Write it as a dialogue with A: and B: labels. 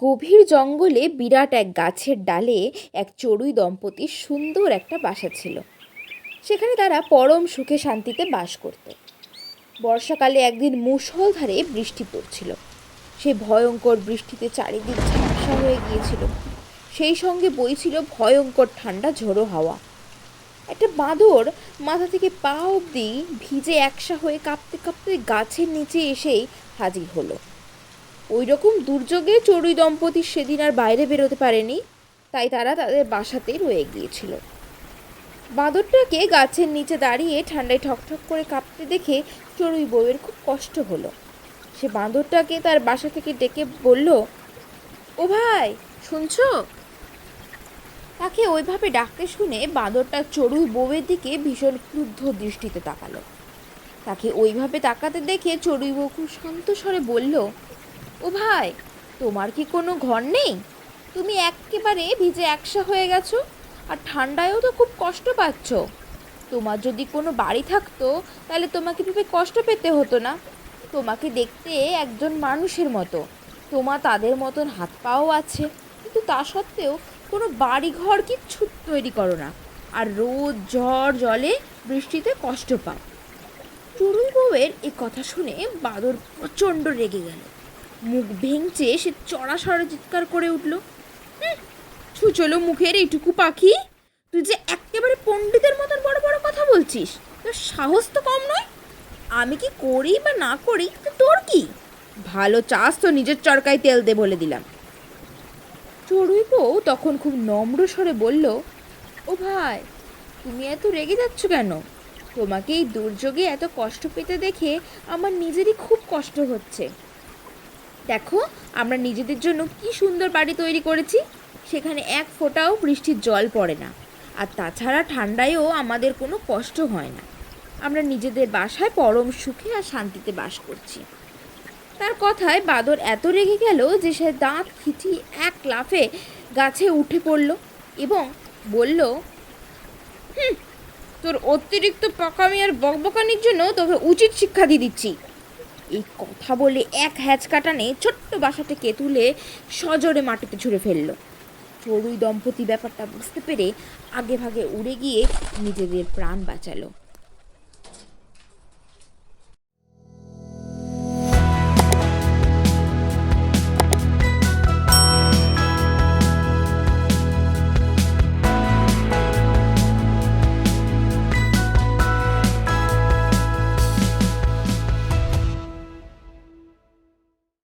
A: গভীর জঙ্গলে বিরাট এক গাছের ডালে এক চড়ুই দম্পতির সুন্দর একটা বাসা ছিল। সেখানে তারা পরম সুখে শান্তিতে বাস করত। বর্ষাকালে একদিন মুষলধারে বৃষ্টি পড়ছিল। সেই ভয়ঙ্কর বৃষ্টিতে চারিদিক ঝাপসা হয়ে গিয়েছিল। সেই সঙ্গে বইছিল ভয়ঙ্কর ঠান্ডা ঝোড়ো হাওয়া। একটা বাঁদর মাথা থেকে পা অবধি ভিজে একসা হয়ে কাঁপতে কাঁপতে গাছের নিচে এসেই হাজির হলো। ওই রকম দুর্যোগে চড়ুই দম্পতি সেদিন আর বাইরে বেরোতে পারেনি, তাই তারা তাদের বাসাতেই রয়ে গিয়েছিল। বাঁদরটাকে গাছের নিচে দাঁড়িয়ে ঠান্ডায় ঠকঠক করে কাঁপতে দেখে চড়ুই বউয়ের খুব কষ্ট হলো। সে বাঁদরটাকে তার বাসা থেকে ডেকে বলল, ও ভাই, শুনছো? তাকে ওইভাবে ডাকতে শুনে বাঁদরটা চড়ুই বউয়ের দিকে ভীষণ ক্রুদ্ধ দৃষ্টিতে তাকালো। তাকে ওইভাবে তাকাতে দেখে চড়ুই বউ খুব শান্ত স্বরে বলল, ও ভাই, তোমার কি কোনো ঘর নেই? তুমি একেবারে ভিজে একসা হয়ে গেছো, আর ঠান্ডায়ও তো খুব কষ্ট পাচ্ছ। তোমার যদি কোনো বাড়ি থাকতো তাহলে তোমাকে ভেবে কষ্ট পেতে হতো না। তোমাকে দেখতে একজন মানুষের মতো, তোমার তাদের মতন হাত পাও আছে, কিন্তু তা সত্ত্বেও কোনো বাড়ি ঘর কিচ্ছু তৈরি করো না, আর রোদ ঝড় জলে বৃষ্টিতে কষ্ট পাও। চড়ুই বউয়ের এই কথা শুনে বাদর প্রচণ্ড রেগে গেল। মুখ ভেঙচে সে চড়া সড়া চিৎকার করে উঠল, ছুচলো মুখের এইটুকু পাখি, তুই যে একেবারে পণ্ডিতের মতন বড় বড় কথা বলছিস, তোর সাহস তো কম নয়। আমি কি করি বা না করি তো তোর কি? ভালো চাস তো নিজের চরকায় তেল দে বলে দিলাম। চড়ুই বউ তখন খুব নম্র স্বরে বলল, ও ভাই, তুমি এত রেগে যাচ্ছ কেন? তোমাকে এই দুর্যোগে এত কষ্ট পেতে দেখে আমার নিজেরই খুব কষ্ট হচ্ছে। দেখো, আমরা নিজেদের জন্য কি সুন্দর বাড়ি তৈরি করেছি, সেখানে এক ফোঁটাও বৃষ্টির জল পড়ে না, আর তাছাড়া ঠান্ডায়ও আমাদের কোনো কষ্ট হয় না। আমরা নিজেদের বাসায় পরম সুখে আর শান্তিতে বাস করছি। তার কথায় বাদর এত রেগে গেল যে সে দাঁত খিচিয়ে এক লাফে গাছে উঠে পড়ল এবং বলল, তোর অতিরিক্ত পাকামি আর বকবকানির জন্য তোকে উচিত শিক্ষা দিয়ে দিচ্ছি। এই কথা বলে এক হ্যাচকাটানে ছোট্ট বাসাটাকে তুলে সজোরে মাটিতে ছুঁড়ে ফেলল। চড়ুই দম্পতি ব্যাপারটা বুঝতে পেরে আগে ভাগে উড়ে গিয়ে নিজেদের প্রাণ বাঁচালো।